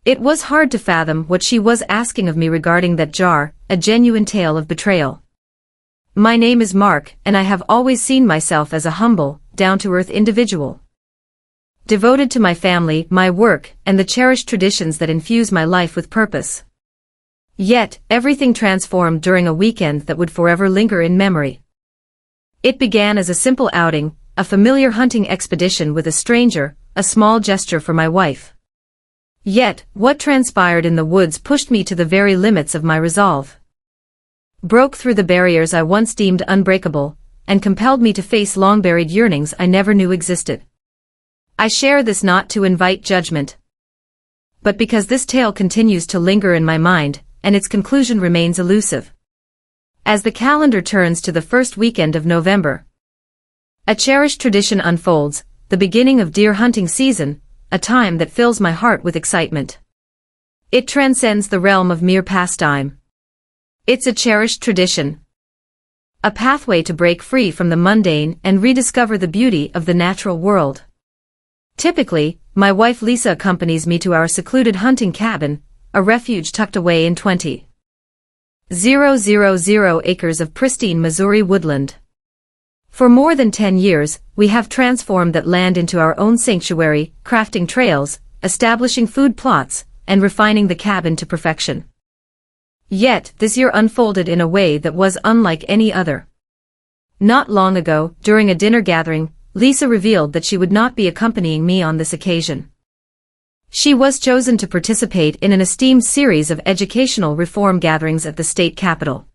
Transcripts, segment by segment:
It was hard to fathom what she was asking of me regarding that jar, a genuine tale of betrayal. My name is Mark, and I have always seen myself as a humble, down-to-earth individual, devoted to my family, my work, and the cherished traditions that infuse my life with purpose. Yet, everything transformed during a weekend that would forever linger in memory. It began as a simple outing, a familiar hunting expedition with a stranger, a small gesture for my wife. Yet, what transpired in the woods pushed me to the very limits of my resolve. Broke through the barriers I once deemed unbreakable, and compelled me to face long-buried yearnings I never knew existed. I share this not to invite judgment, but because this tale continues to linger in my mind, and its conclusion remains elusive. As the calendar turns to the first weekend of November, a cherished tradition unfolds, the beginning of deer hunting season, a time that fills my heart with excitement. It transcends the realm of mere pastime. It's a cherished tradition, a pathway to break free from the mundane and rediscover the beauty of the natural world. Typically, my wife Lisa accompanies me to our secluded hunting cabin, a refuge tucked away in 20,000 acres of pristine Missouri woodland. For more than 10 years, we have transformed that land into our own sanctuary, crafting trails, establishing food plots, and refining the cabin to perfection. Yet, this year unfolded in a way that was unlike any other. Not long ago, during a dinner gathering, Lisa revealed that she would not be accompanying me on this occasion. She was chosen to participate in an esteemed series of educational reform gatherings at the state capitol.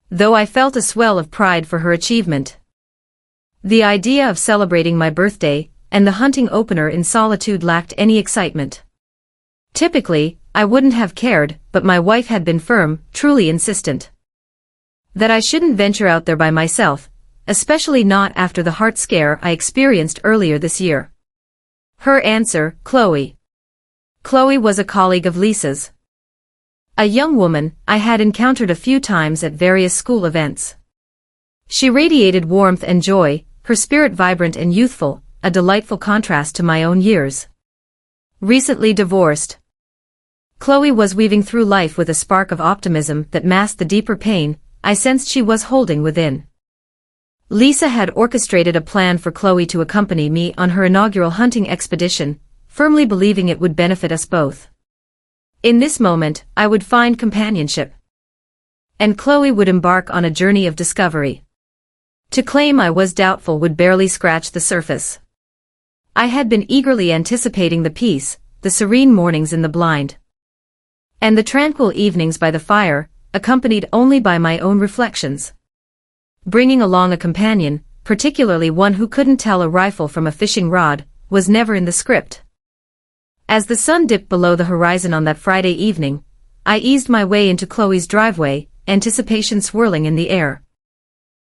Though I felt a swell of pride for her achievement, the idea of celebrating my birthday and the hunting opener in solitude lacked any excitement. Typically, I wouldn't have cared, but my wife had been firm, truly insistent, that I shouldn't venture out there by myself, especially not after the heart scare I experienced earlier this year. Her answer, Chloe. Chloe was a colleague of Lisa's. A young woman I had encountered a few times at various school events. She radiated warmth and joy, her spirit vibrant and youthful, a delightful contrast to my own years. Recently divorced, Chloe was weaving through life with a spark of optimism that masked the deeper pain I sensed she was holding within. Lisa had orchestrated a plan for Chloe to accompany me on her inaugural hunting expedition, firmly believing it would benefit us both. In this moment, I would find companionship, and Chloe would embark on a journey of discovery. To claim I was doubtful would barely scratch the surface. I had been eagerly anticipating the peace, the serene mornings in the blind, and the tranquil evenings by the fire, accompanied only by my own reflections. Bringing along a companion, particularly one who couldn't tell a rifle from a fishing rod, was never in the script. As the sun dipped below the horizon on that Friday evening, I eased my way into Chloe's driveway, anticipation swirling in the air.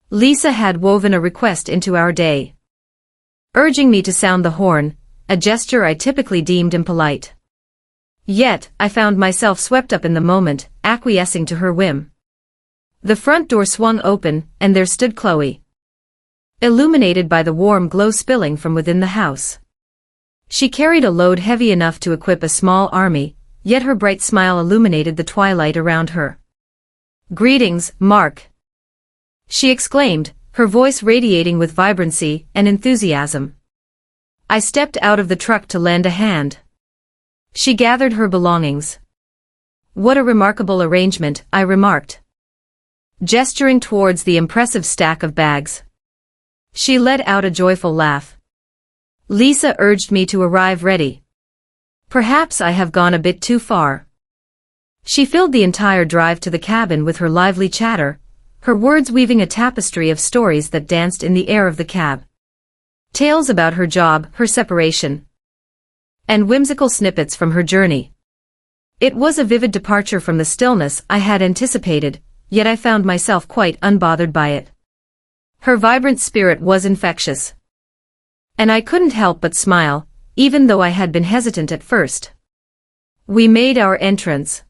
Lisa had woven a request into our day, urging me to sound the horn, a gesture I typically deemed impolite. Yet, I found myself swept up in the moment, acquiescing to her whim. The front door swung open, and there stood Chloe, illuminated by the warm glow spilling from within the house. She carried a load heavy enough to equip a small army, yet her bright smile illuminated the twilight around her. "Greetings, Mark," she exclaimed, her voice radiating with vibrancy and enthusiasm. I stepped out of the truck to lend a hand. She gathered her belongings. "What a remarkable arrangement," I remarked, gesturing towards the impressive stack of bags. She let out a joyful laugh. Lisa urged me to arrive ready. Perhaps I have gone a bit too far. She filled the entire drive to the cabin with her lively chatter, her words weaving a tapestry of stories that danced in the air of the cab. Tales about her job, her separation, and whimsical snippets from her journey. It was a vivid departure from the stillness I had anticipated, yet I found myself quite unbothered by it. Her vibrant spirit was infectious, and I couldn't help but smile, even though I had been hesitant at first. We made our entrance.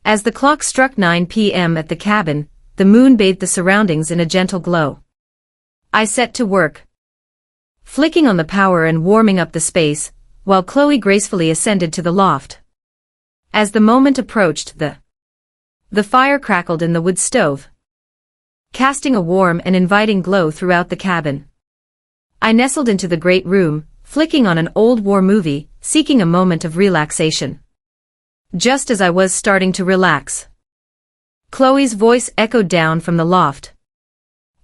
As the clock struck 9 p.m. at the cabin, the moon bathed the surroundings in a gentle glow. I set to work, flicking on the power and warming up the space, while Chloe gracefully ascended to the loft. As the moment approached, the fire crackled in the wood stove, casting a warm and inviting glow throughout the cabin. I nestled into the great room, flicking on an old war movie, seeking a moment of relaxation. Just as I was starting to relax, Chloe's voice echoed down from the loft.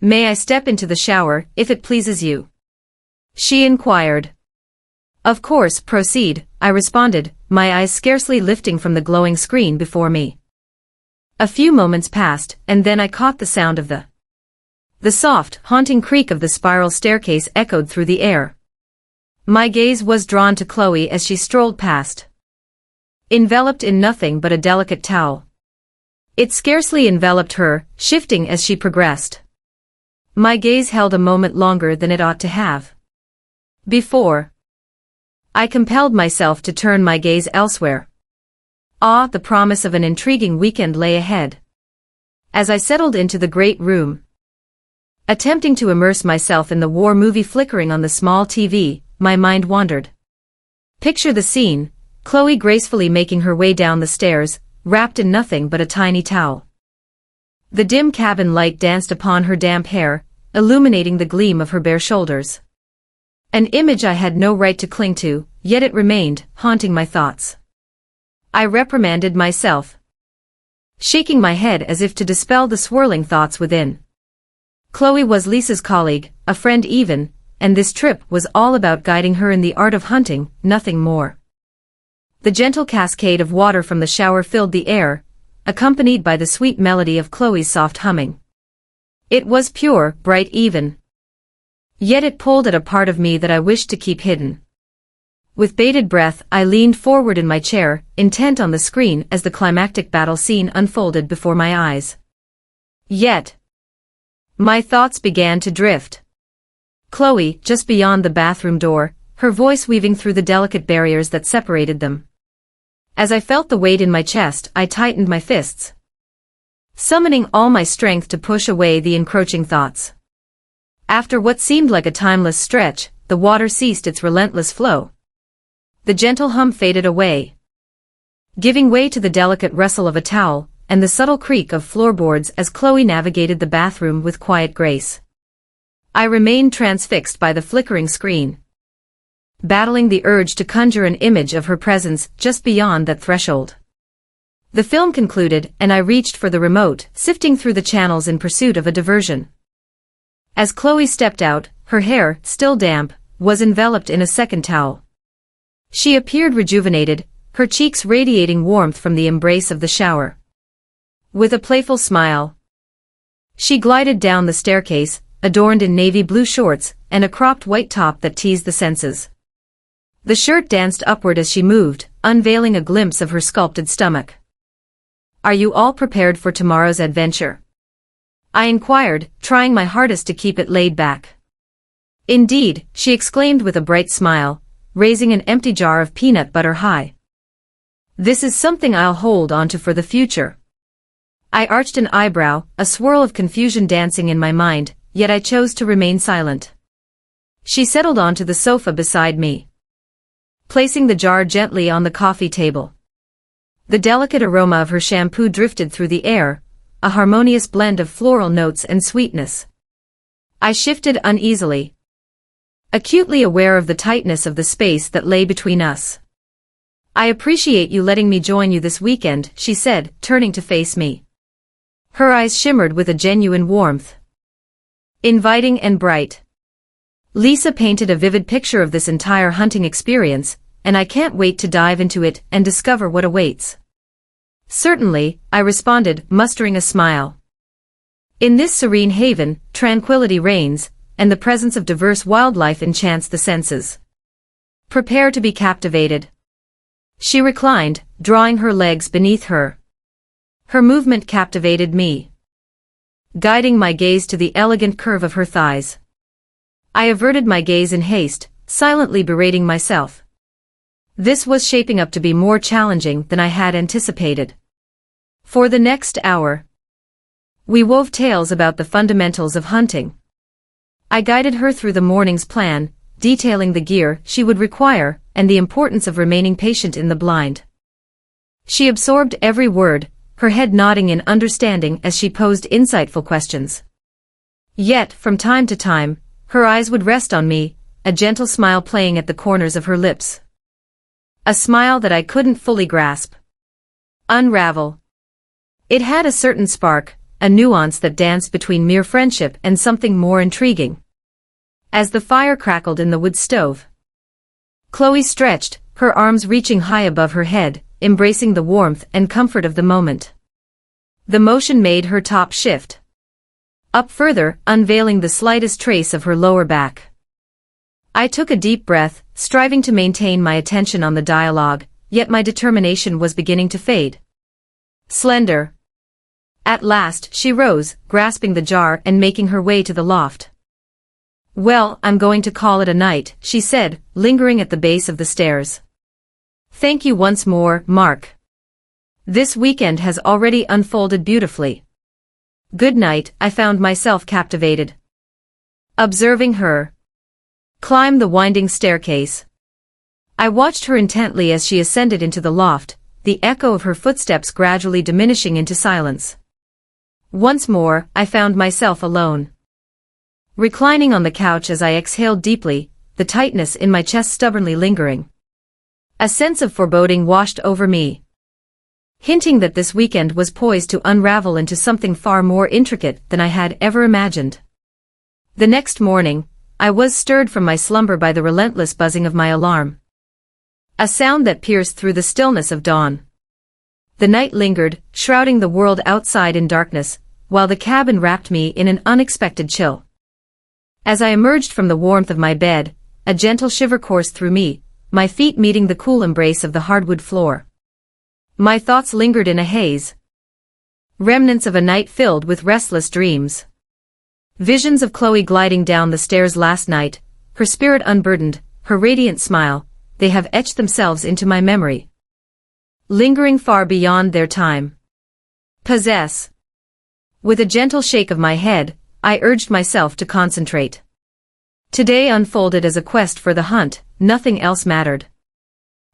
"May I step into the shower, if it pleases you?" she inquired. "Of course, proceed," I responded, my eyes scarcely lifting from the glowing screen before me. A few moments passed, and then I caught the sound of the soft, haunting creak of the spiral staircase echoed through the air. My gaze was drawn to Chloe as she strolled past, enveloped in nothing but a delicate towel. It scarcely enveloped her, shifting as she progressed. My gaze held a moment longer than it ought to have, before I compelled myself to turn my gaze elsewhere. The promise of an intriguing weekend lay ahead. As I settled into the great room, attempting to immerse myself in the war movie flickering on the small TV, my mind wandered. Picture the scene: Chloe gracefully making her way down the stairs, wrapped in nothing but a tiny towel. The dim cabin light danced upon her damp hair, illuminating the gleam of her bare shoulders. An image I had no right to cling to, yet it remained, haunting my thoughts. I reprimanded myself, shaking my head as if to dispel the swirling thoughts within. Chloe was Lisa's colleague, a friend even, and this trip was all about guiding her in the art of hunting, nothing more. The gentle cascade of water from the shower filled the air, accompanied by the sweet melody of Chloe's soft humming. It was pure, bright even. Yet it pulled at a part of me that I wished to keep hidden. With bated breath, I leaned forward in my chair, intent on the screen as the climactic battle scene unfolded before my eyes. Yet my thoughts began to drift. Chloe, just beyond the bathroom door, her voice weaving through the delicate barriers that separated them. As I felt the weight in my chest, I tightened my fists, summoning all my strength to push away the encroaching thoughts. After what seemed like a timeless stretch, the water ceased its relentless flow. The gentle hum faded away, giving way to the delicate rustle of a towel, and the subtle creak of floorboards as Chloe navigated the bathroom with quiet grace. I remained transfixed by the flickering screen, battling the urge to conjure an image of her presence just beyond that threshold. The film concluded, and I reached for the remote, sifting through the channels in pursuit of a diversion. As Chloe stepped out, her hair, still damp, was enveloped in a second towel. She appeared rejuvenated, her cheeks radiating warmth from the embrace of the shower. With a playful smile, she glided down the staircase, adorned in navy blue shorts and a cropped white top that teased the senses. The shirt danced upward as she moved, unveiling a glimpse of her sculpted stomach. "Are you all prepared for tomorrow's adventure?" I inquired, trying my hardest to keep it laid back. "Indeed," she exclaimed with a bright smile, raising an empty jar of peanut butter high. "This is something I'll hold onto for the future." I arched an eyebrow, a swirl of confusion dancing in my mind, yet I chose to remain silent. She settled onto the sofa beside me, placing the jar gently on the coffee table. The delicate aroma of her shampoo drifted through the air, a harmonious blend of floral notes and sweetness. I shifted uneasily, acutely aware of the tightness of the space that lay between us. "I appreciate you letting me join you this weekend," she said, turning to face me. Her eyes shimmered with a genuine warmth, inviting and bright. Lisa painted a vivid picture of this entire hunting experience, and I can't wait to dive into it and discover what awaits. "Certainly," I responded, mustering a smile. In this serene haven, tranquility reigns, and the presence of diverse wildlife enchants the senses. "Prepare to be captivated." She reclined, drawing her legs beneath her. Her movement captivated me, guiding my gaze to the elegant curve of her thighs. I averted my gaze in haste, silently berating myself. This was shaping up to be more challenging than I had anticipated. For the next hour, we wove tales about the fundamentals of hunting. I guided her through the morning's plan, detailing the gear she would require and the importance of remaining patient in the blind. She absorbed every word, her head nodding in understanding as she posed insightful questions. Yet, from time to time, her eyes would rest on me, a gentle smile playing at the corners of her lips. A smile that I couldn't fully grasp. Unravel. It had a certain spark, a nuance that danced between mere friendship and something more intriguing. As the fire crackled in the wood stove, Chloe stretched, her arms reaching high above her head, embracing the warmth and comfort of the moment. The motion made her top shift up further, unveiling the slightest trace of her lower back. I took a deep breath, striving to maintain my attention on the dialogue, yet my determination was beginning to fade. Slender. At last, she rose, grasping the jar and making her way to the loft. "Well, I'm going to call it a night," she said, lingering at the base of the stairs. "Thank you once more, Mark. This weekend has already unfolded beautifully." "Good night," I found myself captivated, observing her climb the winding staircase. I watched her intently as she ascended into the loft, the echo of her footsteps gradually diminishing into silence. Once more, I found myself alone, reclining on the couch as I exhaled deeply, the tightness in my chest stubbornly lingering. A sense of foreboding washed over me, hinting that this weekend was poised to unravel into something far more intricate than I had ever imagined. The next morning, I was stirred from my slumber by the relentless buzzing of my alarm, a sound that pierced through the stillness of dawn. The night lingered, shrouding the world outside in darkness, while the cabin wrapped me in an unexpected chill. As I emerged from the warmth of my bed, a gentle shiver coursed through me, my feet meeting the cool embrace of the hardwood floor. My thoughts lingered in a haze, remnants of a night filled with restless dreams. Visions of Chloe gliding down the stairs last night, her spirit unburdened, her radiant smile, they have etched themselves into my memory, lingering far beyond their time. Possess. With a gentle shake of my head, I urged myself to concentrate. Today unfolded as a quest for the hunt, nothing else mattered.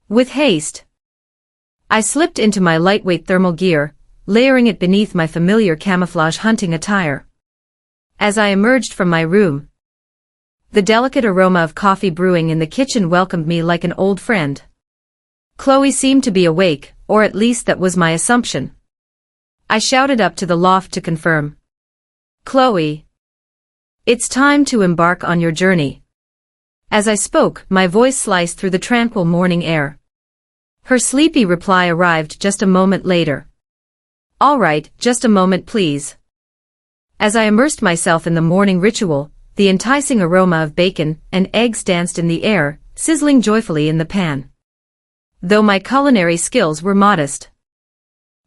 With haste, I slipped into my lightweight thermal gear, layering it beneath my familiar camouflage hunting attire. As I emerged from my room, the delicate aroma of coffee brewing in the kitchen welcomed me like an old friend. Chloe seemed to be awake, or at least that was my assumption. I shouted up to the loft to confirm. "Chloe, it's time to embark on your journey." As I spoke, my voice sliced through the tranquil morning air. Her sleepy reply arrived just a moment later. "All right, just a moment please." As I immersed myself in the morning ritual, the enticing aroma of bacon and eggs danced in the air, sizzling joyfully in the pan. Though my culinary skills were modest,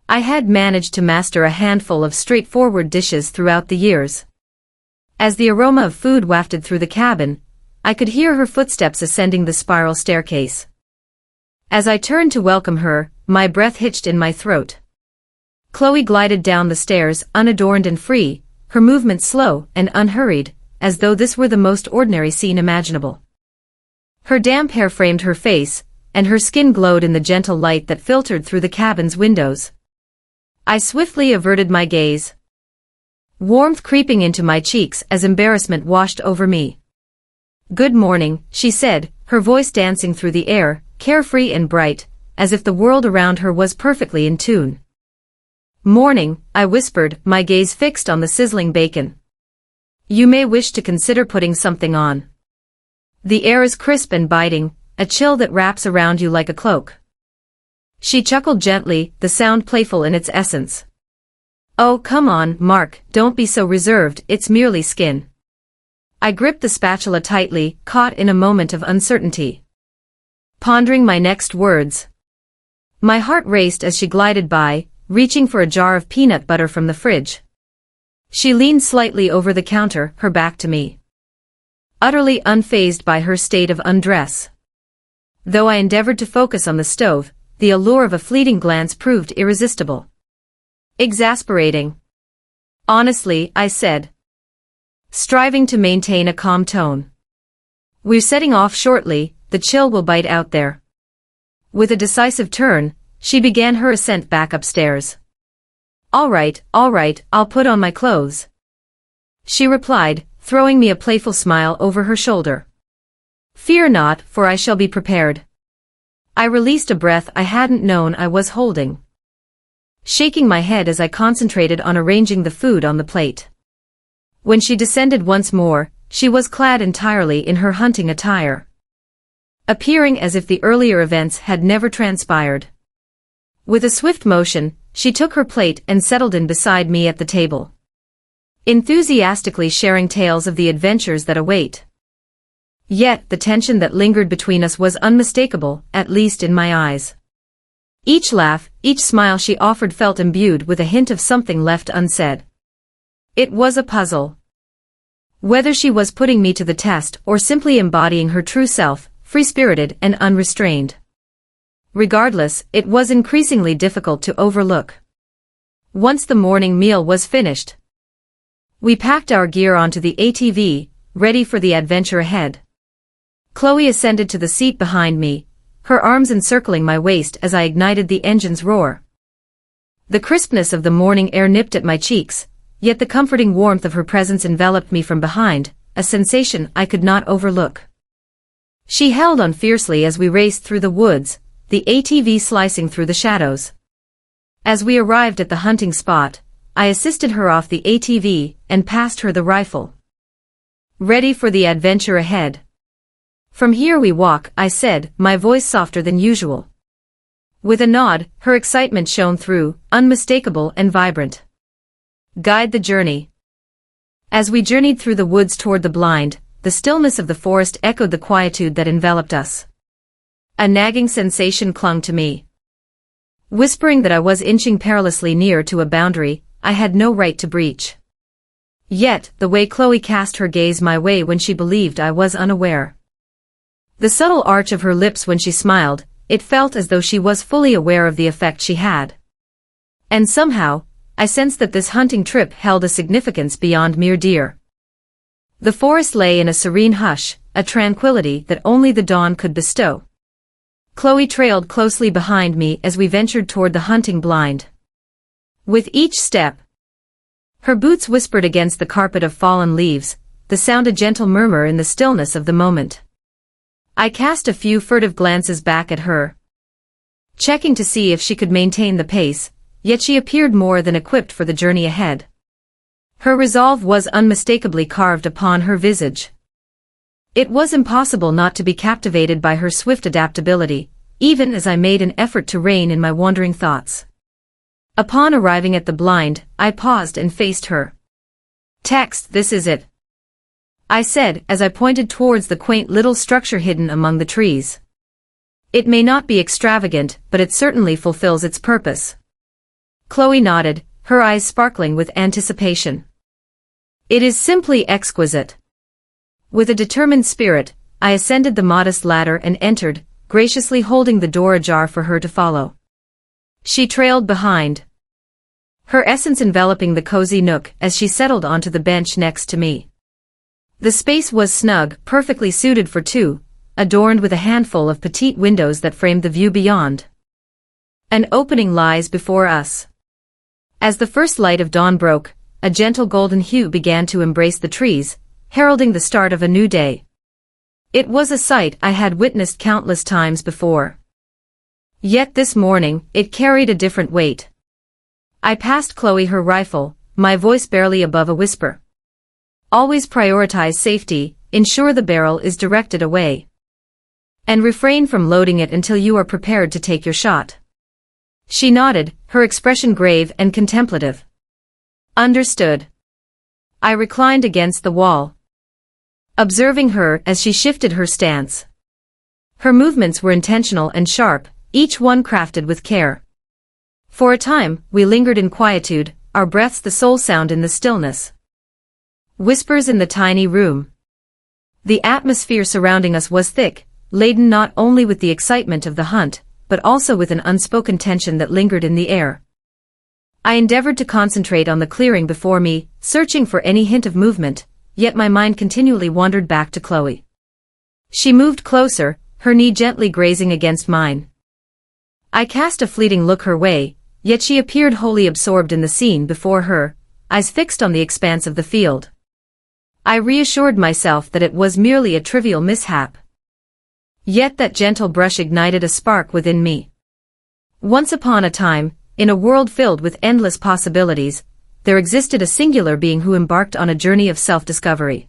I had managed to master a handful of straightforward dishes throughout the years. As the aroma of food wafted through the cabin, I could hear her footsteps ascending the spiral staircase. As I turned to welcome her, my breath hitched in my throat. Chloe glided down the stairs, unadorned and free, her movements slow and unhurried, as though this were the most ordinary scene imaginable. Her damp hair framed her face, and her skin glowed in the gentle light that filtered through the cabin's windows. I swiftly averted my gaze, warmth creeping into my cheeks as embarrassment washed over me. "Good morning," she said, her voice dancing through the air, carefree and bright, as if the world around her was perfectly in tune. "Morning," I whispered, my gaze fixed on the sizzling bacon. "You may wish to consider putting something on. The air is crisp and biting, a chill that wraps around you like a cloak." She chuckled gently, the sound playful in its essence. "Oh, come on, Mark, don't be so reserved, it's merely skin." I gripped the spatula tightly, caught in a moment of uncertainty, pondering my next words. My heart raced as she glided by, reaching for a jar of peanut butter from the fridge. She leaned slightly over the counter, her back to me, utterly unfazed by her state of undress. Though I endeavored to focus on the stove, the allure of a fleeting glance proved irresistible. Exasperating. "Honestly," I said, striving to maintain a calm tone. "We're setting off shortly, the chill will bite out there." With a decisive turn, she began her ascent back upstairs. All right, I'll put on my clothes," she replied, throwing me a playful smile over her shoulder. "Fear not, for I shall be prepared." I released a breath I hadn't known I was holding, shaking my head as I concentrated on arranging the food on the plate. When she descended once more, she was clad entirely in her hunting attire, appearing as if the earlier events had never transpired. With a swift motion, she took her plate and settled in beside me at the table, enthusiastically sharing tales of the adventures that await. Yet, the tension that lingered between us was unmistakable, at least in my eyes. Each laugh, each smile she offered felt imbued with a hint of something left unsaid. It was a puzzle. Whether she was putting me to the test or simply embodying her true self, free-spirited and unrestrained. Regardless, it was increasingly difficult to overlook. Once the morning meal was finished, we packed our gear onto the ATV, ready for the adventure ahead. Chloe ascended to the seat behind me, her arms encircling my waist as I ignited the engine's roar. The crispness of the morning air nipped at my cheeks, yet the comforting warmth of her presence enveloped me from behind, a sensation I could not overlook. She held on fiercely as we raced through the woods, the ATV slicing through the shadows. As we arrived at the hunting spot, I assisted her off the ATV and passed her the rifle. "Ready for the adventure ahead?" "From here we walk," I said, my voice softer than usual. With a nod, her excitement shone through, unmistakable and vibrant. "Guide the journey." As we journeyed through the woods toward the blind, the stillness of the forest echoed the quietude that enveloped us. A nagging sensation clung to me, whispering that I was inching perilously near to a boundary I had no right to breach. Yet, the way Chloe cast her gaze my way when she believed I was unaware, the subtle arch of her lips when she smiled, it felt as though she was fully aware of the effect she had. And somehow, I sensed that this hunting trip held a significance beyond mere deer. The forest lay in a serene hush, a tranquility that only the dawn could bestow. Chloe trailed closely behind me as we ventured toward the hunting blind. With each step, her boots whispered against the carpet of fallen leaves, the sound a gentle murmur in the stillness of the moment. I cast a few furtive glances back at her, checking to see if she could maintain the pace, yet she appeared more than equipped for the journey ahead. Her resolve was unmistakably carved upon her visage. It was impossible not to be captivated by her swift adaptability, even as I made an effort to rein in my wandering thoughts. Upon arriving at the blind, I paused and faced her. "Text, this is it," I said as I pointed towards the quaint little structure hidden among the trees. "It may not be extravagant, but it certainly fulfills its purpose." Chloe nodded, her eyes sparkling with anticipation. "It is simply exquisite." With a determined spirit, I ascended the modest ladder and entered, graciously holding the door ajar for her to follow. She trailed behind, her essence enveloping the cozy nook as she settled onto the bench next to me. The space was snug, perfectly suited for two, adorned with a handful of petite windows that framed the view beyond. An opening lies before us. As the first light of dawn broke, a gentle golden hue began to embrace the trees, heralding the start of a new day. It was a sight I had witnessed countless times before. Yet this morning, it carried a different weight. I passed Chloe her rifle, my voice barely above a whisper. "Always prioritize safety, ensure the barrel is directed away, and refrain from loading it until you are prepared to take your shot." She nodded, her expression grave and contemplative. "Understood." I reclined against the wall, observing her as she shifted her stance. Her movements were intentional and sharp, each one crafted with care. For a time, we lingered in quietude, our breaths the sole sound in the stillness. Whispers in the tiny room. The atmosphere surrounding us was thick, laden not only with the excitement of the hunt, but also with an unspoken tension that lingered in the air. I endeavored to concentrate on the clearing before me, searching for any hint of movement, yet my mind continually wandered back to Chloe. She moved closer, her knee gently grazing against mine. I cast a fleeting look her way, yet she appeared wholly absorbed in the scene before her, eyes fixed on the expanse of the field. I reassured myself that it was merely a trivial mishap. Yet that gentle brush ignited a spark within me. Once upon a time, in a world filled with endless possibilities, there existed a singular being who embarked on a journey of self-discovery.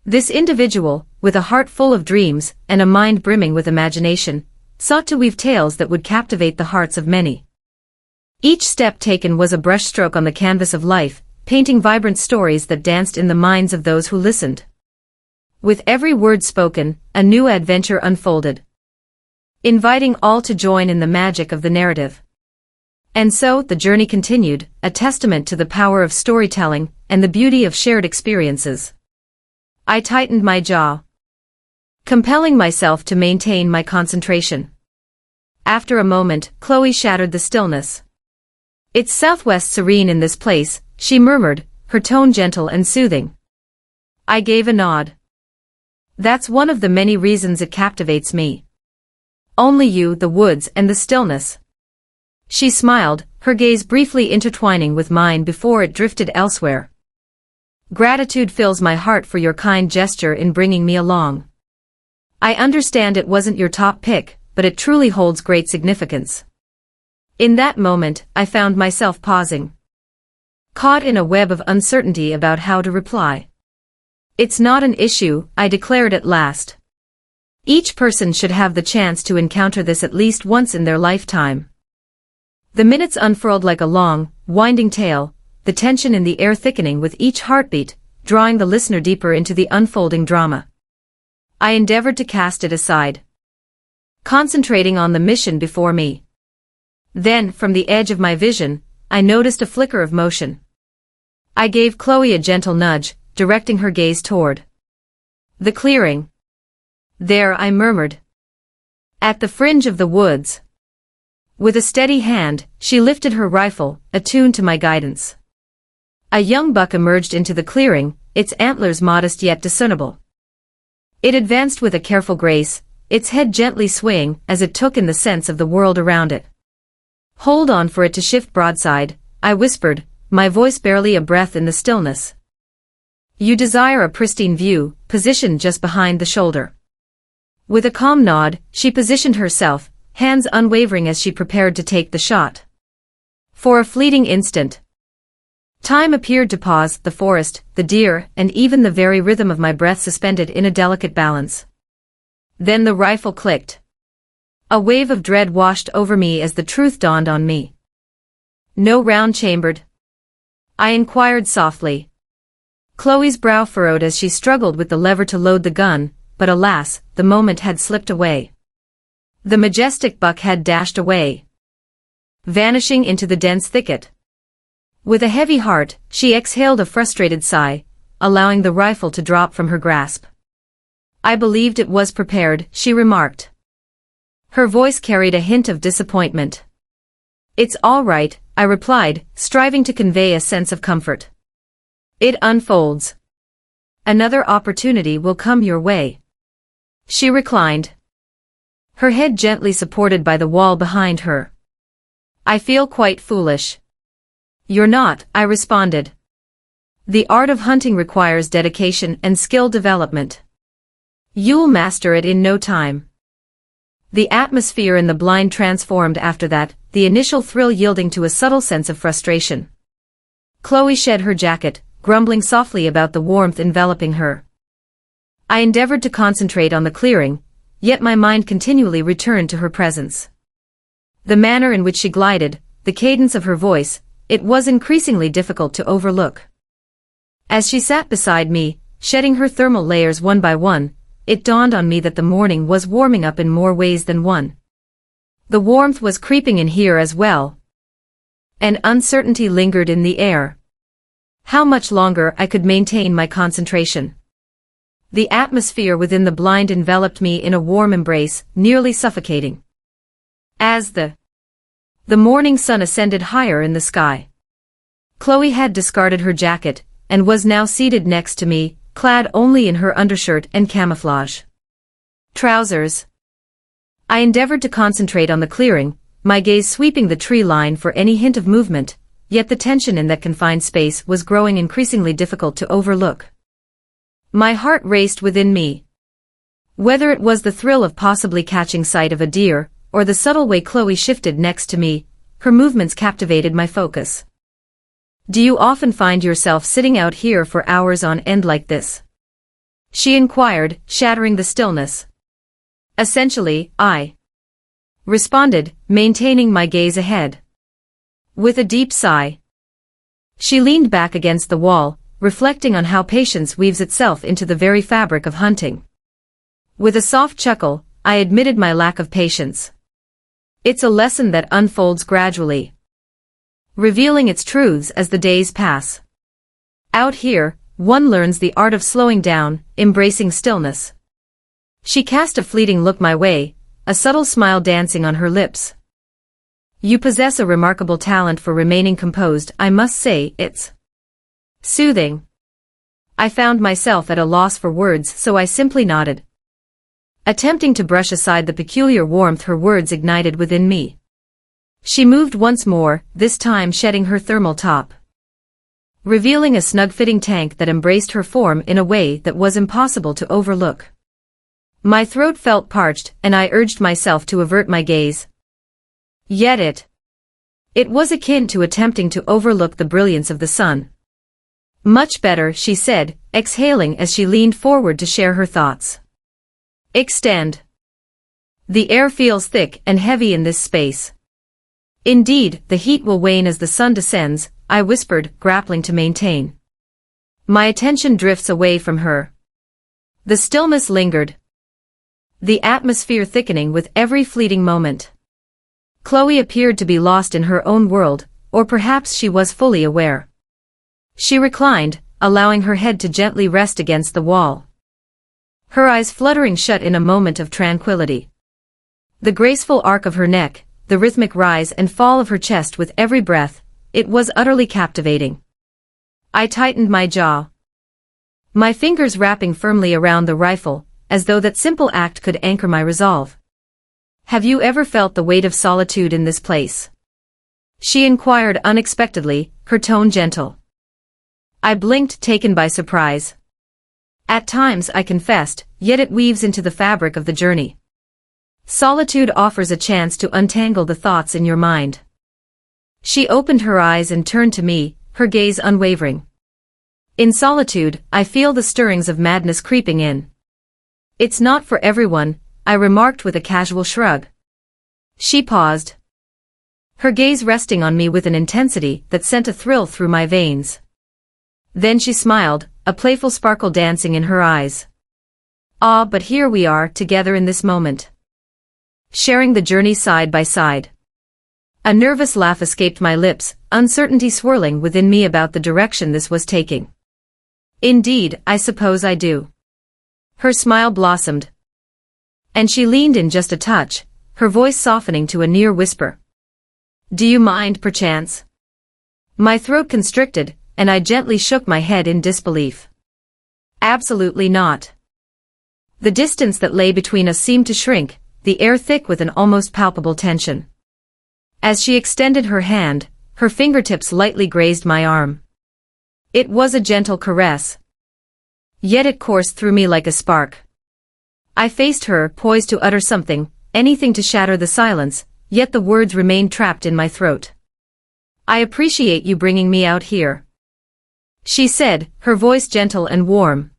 This individual, with a heart full of dreams and a mind brimming with imagination, sought to weave tales that would captivate the hearts of many. Each step taken was a brushstroke on the canvas of life, painting vibrant stories that danced in the minds of those who listened. With every word spoken, a new adventure unfolded, inviting all to join in the magic of the narrative. And so the journey continued, a testament to the power of storytelling and the beauty of shared experiences. I tightened my jaw, compelling myself to maintain my concentration. After a moment, Chloe shattered the stillness. "It's southwest serene in this place," she murmured, her tone gentle and soothing. I gave a nod. "That's one of the many reasons it captivates me. Only you, the woods, and the stillness." She smiled, her gaze briefly intertwining with mine before it drifted elsewhere. "Gratitude fills my heart for your kind gesture in bringing me along. I understand it wasn't your top pick, but it truly holds great significance." In that moment, I found myself pausing, caught in a web of uncertainty about how to reply. "It's not an issue," I declared at last. "Each person should have the chance to encounter this at least once in their lifetime." The minutes unfurled like a long, winding tale, the tension in the air thickening with each heartbeat, drawing the listener deeper into the unfolding drama. I endeavored to cast it aside, concentrating on the mission before me. Then, from the edge of my vision, I noticed a flicker of motion. I gave Chloe a gentle nudge, directing her gaze toward the clearing. "There," I murmured, "at the fringe of the woods." With a steady hand, she lifted her rifle, attuned to my guidance. A young buck emerged into the clearing, its antlers modest yet discernible. It advanced with a careful grace, its head gently swaying as it took in the sense of the world around it. "Hold on for it to shift broadside," I whispered, my voice barely a breath in the stillness. "You desire a pristine view, positioned just behind the shoulder." With a calm nod, she positioned herself, hands unwavering as she prepared to take the shot. For a fleeting instant, time appeared to pause, the forest, the deer, and even the very rhythm of my breath suspended in a delicate balance. Then the rifle clicked. A wave of dread washed over me as the truth dawned on me. "No round chambered?" I inquired softly. Chloe's brow furrowed as she struggled with the lever to load the gun, but alas, the moment had slipped away. The majestic buck had dashed away, vanishing into the dense thicket. With a heavy heart, she exhaled a frustrated sigh, allowing the rifle to drop from her grasp. "I believed it was prepared," she remarked. Her voice carried a hint of disappointment. "It's all right," I replied, striving to convey a sense of comfort. "It unfolds. Another opportunity will come your way." She reclined, her head gently supported by the wall behind her. "I feel quite foolish." "You're not," I responded. "The art of hunting requires dedication and skill development. You'll master it in no time." The atmosphere in the blind transformed after that, the initial thrill yielding to a subtle sense of frustration. Chloe shed her jacket, grumbling softly about the warmth enveloping her. I endeavored to concentrate on the clearing, yet my mind continually returned to her presence. The manner in which she glided, the cadence of her voice, it was increasingly difficult to overlook. As she sat beside me, shedding her thermal layers one by one, it dawned on me that the morning was warming up in more ways than one. The warmth was creeping in here as well, and uncertainty lingered in the air. How much longer I could maintain my concentration? The atmosphere within the blind enveloped me in a warm embrace, nearly suffocating. As the morning sun ascended higher in the sky, Chloe had discarded her jacket, and was now seated next to me, clad only in her undershirt and camouflage trousers. I endeavored to concentrate on the clearing, my gaze sweeping the tree line for any hint of movement, yet the tension in that confined space was growing increasingly difficult to overlook. My heart raced within me. Whether it was the thrill of possibly catching sight of a deer, or the subtle way Chloe shifted next to me, her movements captivated my focus. "Do you often find yourself sitting out here for hours on end like this?" she inquired, shattering the stillness. "Essentially, I responded, maintaining my gaze ahead. With a deep sigh, she leaned back against the wall, reflecting on how patience weaves itself into the very fabric of hunting. With a soft chuckle, I admitted my lack of patience. "It's a lesson that unfolds gradually, revealing its truths as the days pass. Out here, one learns the art of slowing down, embracing stillness." She cast a fleeting look my way, a subtle smile dancing on her lips. "You possess a remarkable talent for remaining composed, I must say. It's soothing." I found myself at a loss for words, so I simply nodded, attempting to brush aside the peculiar warmth her words ignited within me. She moved once more, this time shedding her thermal top, revealing a snug-fitting tank that embraced her form in a way that was impossible to overlook. My throat felt parched, and I urged myself to avert my gaze. Yet it was akin to attempting to overlook the brilliance of the sun. "Much better," she said, exhaling as she leaned forward to share her thoughts. "Extend. The air feels thick and heavy in this space." "Indeed, the heat will wane as the sun descends," I whispered, grappling to maintain. My attention drifts away from her. The stillness lingered, the atmosphere thickening with every fleeting moment. Chloe appeared to be lost in her own world, or perhaps she was fully aware. She reclined, allowing her head to gently rest against the wall, her eyes fluttering shut in a moment of tranquility. The graceful arc of her neck, the rhythmic rise and fall of her chest with every breath, it was utterly captivating. I tightened my jaw, my fingers wrapping firmly around the rifle, as though that simple act could anchor my resolve. "Have you ever felt the weight of solitude in this place?" she inquired unexpectedly, her tone gentle. I blinked, taken by surprise. "At times," I confessed, "yet it weaves into the fabric of the journey. Solitude offers a chance to untangle the thoughts in your mind." She opened her eyes and turned to me, her gaze unwavering. "In solitude, I feel the stirrings of madness creeping in." "It's not for everyone," I remarked with a casual shrug. She paused, her gaze resting on me with an intensity that sent a thrill through my veins. Then she smiled, a playful sparkle dancing in her eyes. "Ah, but here we are, together in this moment, sharing the journey side by side." A nervous laugh escaped my lips, uncertainty swirling within me about the direction this was taking. "Indeed, I suppose I do." Her smile blossomed, and she leaned in just a touch, her voice softening to a near whisper. "Do you mind, perchance?" My throat constricted, and I gently shook my head in disbelief. "Absolutely not." The distance that lay between us seemed to shrink, the air thick with an almost palpable tension. As she extended her hand, her fingertips lightly grazed my arm. It was a gentle caress, yet it coursed through me like a spark. I faced her, poised to utter something, anything to shatter the silence, yet the words remained trapped in my throat. "I appreciate you bringing me out here," she said, her voice gentle and warm.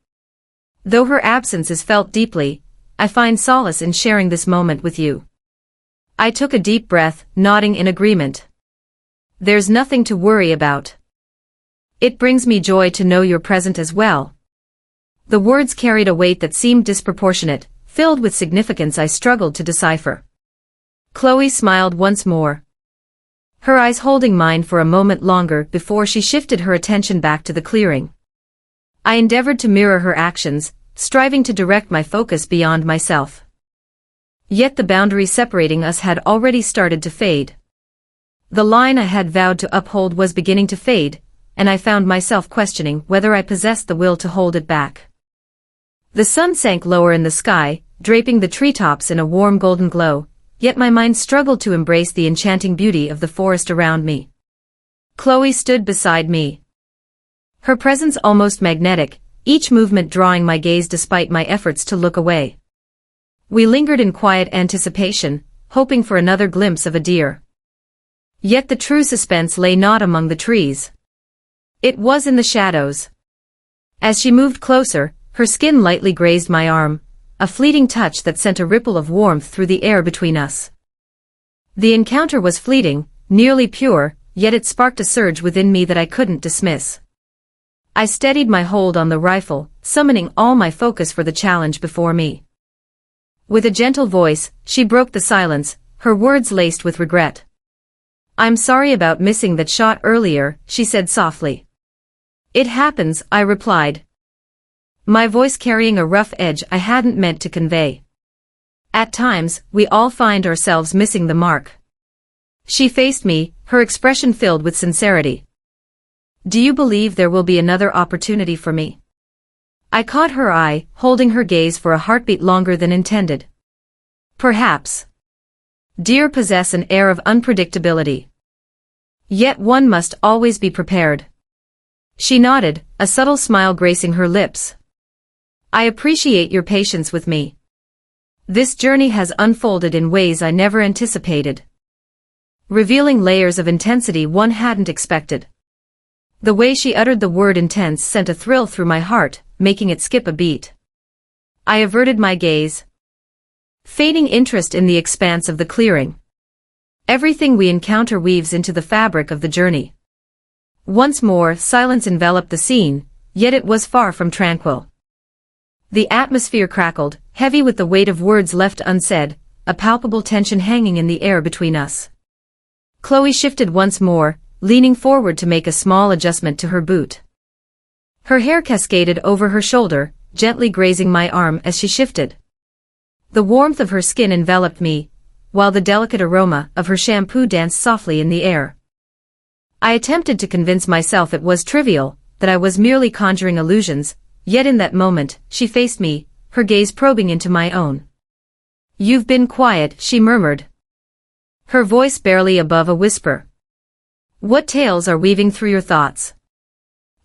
"Though her absence is felt deeply, I find solace in sharing this moment with you." I took a deep breath, nodding in agreement. "There's nothing to worry about. It brings me joy to know you're present as well." The words carried a weight that seemed disproportionate, filled with significance I struggled to decipher. Chloe smiled once more, her eyes holding mine for a moment longer before she shifted her attention back to the clearing. I endeavored to mirror her actions, striving to direct my focus beyond myself. Yet the boundary separating us had already started to fade. The line I had vowed to uphold was beginning to fade, and I found myself questioning whether I possessed the will to hold it back. The sun sank lower in the sky, draping the treetops in a warm golden glow, yet my mind struggled to embrace the enchanting beauty of the forest around me. Chloe stood beside me. Her presence almost magnetic, each movement drawing my gaze despite my efforts to look away. We lingered in quiet anticipation, hoping for another glimpse of a deer. Yet the true suspense lay not among the trees. It was in the shadows. As she moved closer, her skin lightly grazed my arm, a fleeting touch that sent a ripple of warmth through the air between us. The encounter was fleeting, nearly pure, yet it sparked a surge within me that I couldn't dismiss. I steadied my hold on the rifle, summoning all my focus for the challenge before me. With a gentle voice, she broke the silence, her words laced with regret. "I'm sorry about missing that shot earlier," she said softly. "It happens," I replied, my voice carrying a rough edge I hadn't meant to convey. "At times, we all find ourselves missing the mark." She faced me, her expression filled with sincerity. "Do you believe there will be another opportunity for me?" I caught her eye, holding her gaze for a heartbeat longer than intended. "Perhaps. Deer possess an air of unpredictability. Yet one must always be prepared." She nodded, a subtle smile gracing her lips. "I appreciate your patience with me. This journey has unfolded in ways I never anticipated, revealing layers of intensity one hadn't expected." The way she uttered the word intense sent a thrill through my heart, making it skip a beat. I averted my gaze, feigning interest in the expanse of the clearing. Everything we encounter weaves into the fabric of the journey. Once more, silence enveloped the scene, yet it was far from tranquil. The atmosphere crackled, heavy with the weight of words left unsaid, a palpable tension hanging in the air between us. Chloe shifted once more, leaning forward to make a small adjustment to her boot. Her hair cascaded over her shoulder, gently grazing my arm as she shifted. The warmth of her skin enveloped me, while the delicate aroma of her shampoo danced softly in the air. I attempted to convince myself it was trivial, that I was merely conjuring illusions, yet in that moment, she faced me, her gaze probing into my own. "You've been quiet," she murmured, her voice barely above a whisper. "What tales are weaving through your thoughts?"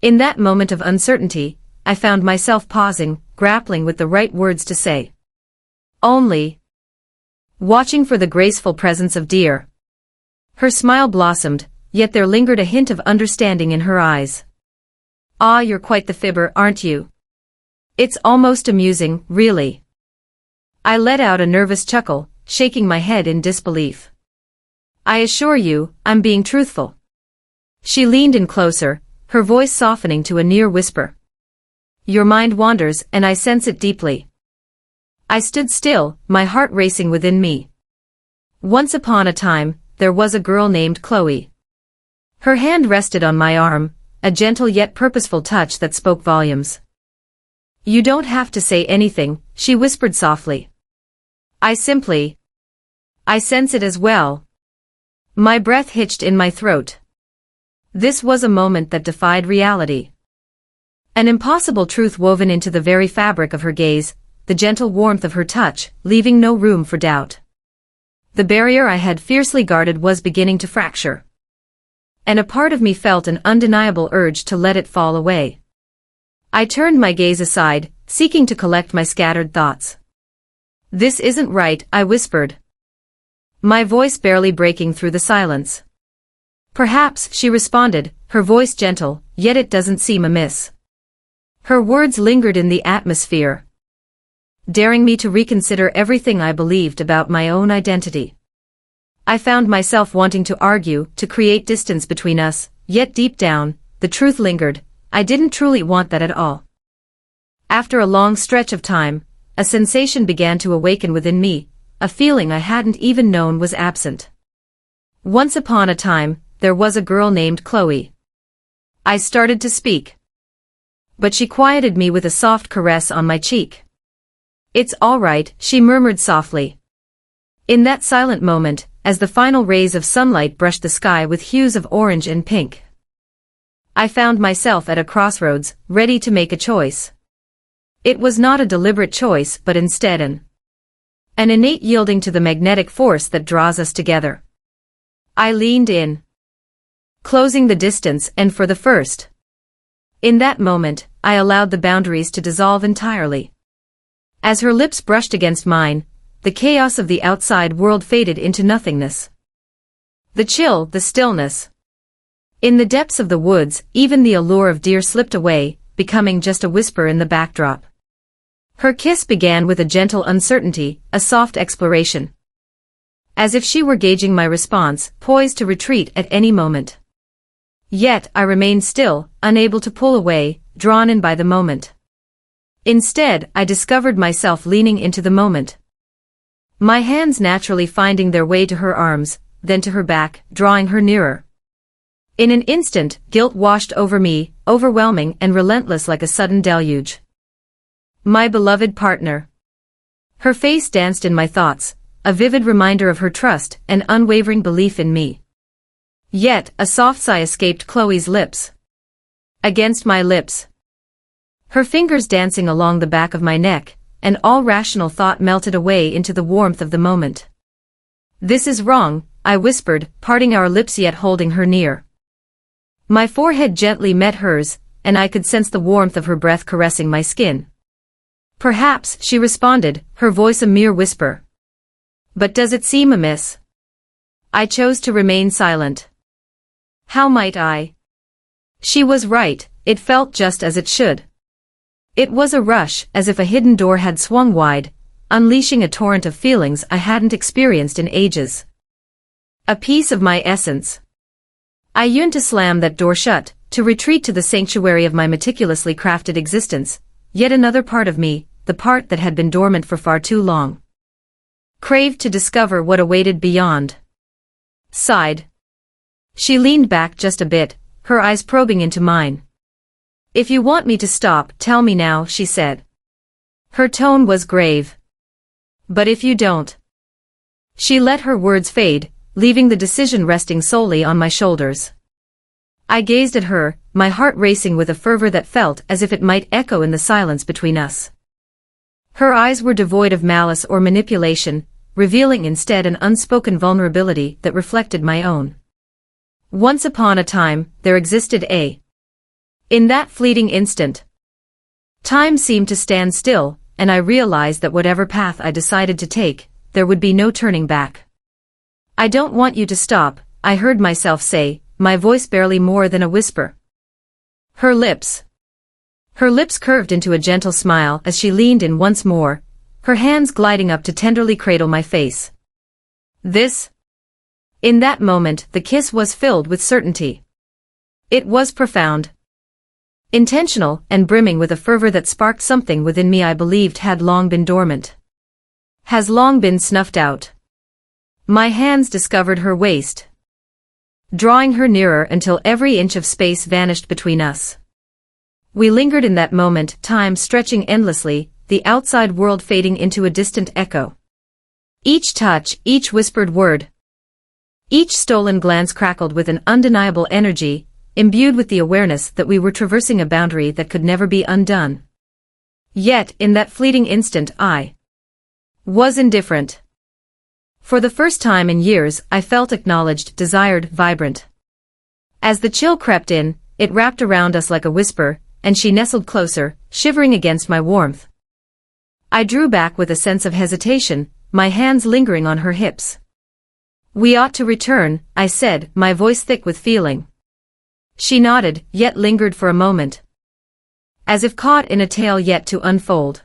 In that moment of uncertainty, I found myself pausing, grappling with the right words to say. "Only watching for the graceful presence of deer." Her smile blossomed, yet there lingered a hint of understanding in her eyes. "Ah, you're quite the fibber, aren't you? It's almost amusing, really." I let out a nervous chuckle, shaking my head in disbelief. "I assure you, I'm being truthful." She leaned in closer, her voice softening to a near whisper. "Your mind wanders, and I sense it deeply." I stood still, my heart racing within me. "Once upon a time, there was a girl named Chloe." Her hand rested on my arm, a gentle yet purposeful touch that spoke volumes. "You don't have to say anything," she whispered softly. I sense it as well." My breath hitched in my throat. This was a moment that defied reality. An impossible truth woven into the very fabric of her gaze, the gentle warmth of her touch, leaving no room for doubt. The barrier I had fiercely guarded was beginning to fracture, and a part of me felt an undeniable urge to let it fall away. I turned my gaze aside, seeking to collect my scattered thoughts. "This isn't right," I whispered, my voice barely breaking through the silence. "Perhaps," she responded, her voice gentle, "yet it doesn't seem amiss." Her words lingered in the atmosphere, daring me to reconsider everything I believed about my own identity. I found myself wanting to argue, to create distance between us, yet deep down, the truth lingered. I didn't truly want that at all. After a long stretch of time, a sensation began to awaken within me, a feeling I hadn't even known was absent. Once upon a time, there was a girl named Chloe. I started to speak, but she quieted me with a soft caress on my cheek. "It's all right," she murmured softly. In that silent moment, as the final rays of sunlight brushed the sky with hues of orange and pink, I found myself at a crossroads, ready to make a choice. It was not a deliberate choice, but instead an An innate yielding to the magnetic force that draws us together. I leaned in, closing the distance, and for the first. In that moment, I allowed the boundaries to dissolve entirely. As her lips brushed against mine, the chaos of the outside world faded into nothingness. The chill, the stillness. In the depths of the woods, even the allure of deer slipped away, becoming just a whisper in the backdrop. Her kiss began with a gentle uncertainty, a soft exploration. As if she were gauging my response, poised to retreat at any moment. Yet, I remained still, unable to pull away, drawn in by the moment. Instead, I discovered myself leaning into the moment. My hands naturally finding their way to her arms, then to her back, drawing her nearer. In an instant, guilt washed over me, overwhelming and relentless like a sudden deluge. My beloved partner. Her face danced in my thoughts, a vivid reminder of her trust and unwavering belief in me. Yet, a soft sigh escaped Chloe's lips. Against my lips. Her fingers dancing along the back of my neck, and all rational thought melted away into the warmth of the moment. This is wrong, I whispered, parting our lips yet holding her near. My forehead gently met hers, and I could sense the warmth of her breath caressing my skin. Perhaps, she responded, her voice a mere whisper. But does it seem amiss? I chose to remain silent. How might I? She was right, it felt just as it should. It was a rush, as if a hidden door had swung wide, unleashing a torrent of feelings I hadn't experienced in ages. A piece of my essence. I yearned to slam that door shut, to retreat to the sanctuary of my meticulously crafted existence, yet another part of me, the part that had been dormant for far too long, craved to discover what awaited beyond. Sighed. She leaned back just a bit, her eyes probing into mine. If you want me to stop, tell me now, she said. Her tone was grave. But if you don't. She let her words fade, leaving the decision resting solely on my shoulders. I gazed at her, my heart racing with a fervor that felt as if it might echo in the silence between us. Her eyes were devoid of malice or manipulation, revealing instead an unspoken vulnerability that reflected my own. Once upon a time, there existed a. In that fleeting instant, time seemed to stand still, and I realized that whatever path I decided to take, there would be no turning back. I don't want you to stop, I heard myself say, my voice barely more than a whisper. Her lips curved into a gentle smile as she leaned in once more, her hands gliding up to tenderly cradle my face. This? In that moment, the kiss was filled with certainty. It was profound, intentional, and brimming with a fervor that sparked something within me I believed had long been dormant. Has long been snuffed out. My hands discovered her waist, drawing her nearer until every inch of space vanished between us. We lingered in that moment, time stretching endlessly, the outside world fading into a distant echo. Each touch, each whispered word, each stolen glance crackled with an undeniable energy, imbued with the awareness that we were traversing a boundary that could never be undone. Yet, in that fleeting instant, I was indifferent. For the first time in years, I felt acknowledged, desired, vibrant. As the chill crept in, it wrapped around us like a whisper, and she nestled closer, shivering against my warmth. I drew back with a sense of hesitation, my hands lingering on her hips. We ought to return, I said, my voice thick with feeling. She nodded, yet lingered for a moment, as if caught in a tale yet to unfold.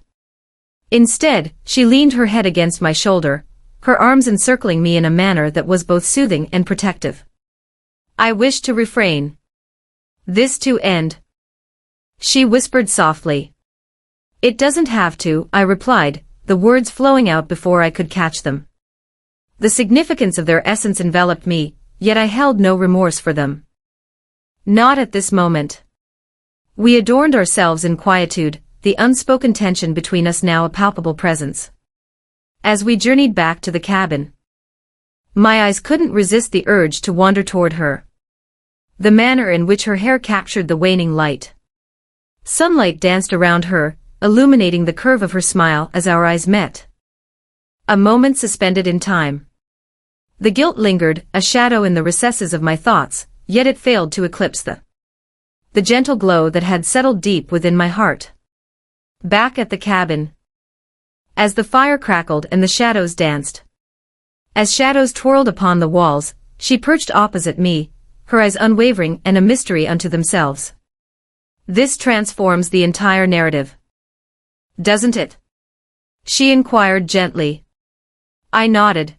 Instead, she leaned her head against my shoulder, her arms encircling me in a manner that was both soothing and protective. I wished to refrain this to end, she whispered softly. It doesn't have to, I replied, the words flowing out before I could catch them. The significance of their essence enveloped me, yet I held no remorse for them. Not at this moment. We adorned ourselves in quietude, the unspoken tension between us now a palpable presence. As we journeyed back to the cabin, my eyes couldn't resist the urge to wander toward her. The manner in which her hair captured the waning light. Sunlight danced around her, illuminating the curve of her smile as our eyes met. A moment suspended in time. The guilt lingered, a shadow in the recesses of my thoughts, yet it failed to eclipse the gentle glow that had settled deep within my heart. Back at the cabin. As the fire crackled and the shadows danced. As shadows twirled upon the walls, she perched opposite me, her eyes unwavering and a mystery unto themselves. This transforms the entire narrative. Doesn't it? She inquired gently. I nodded.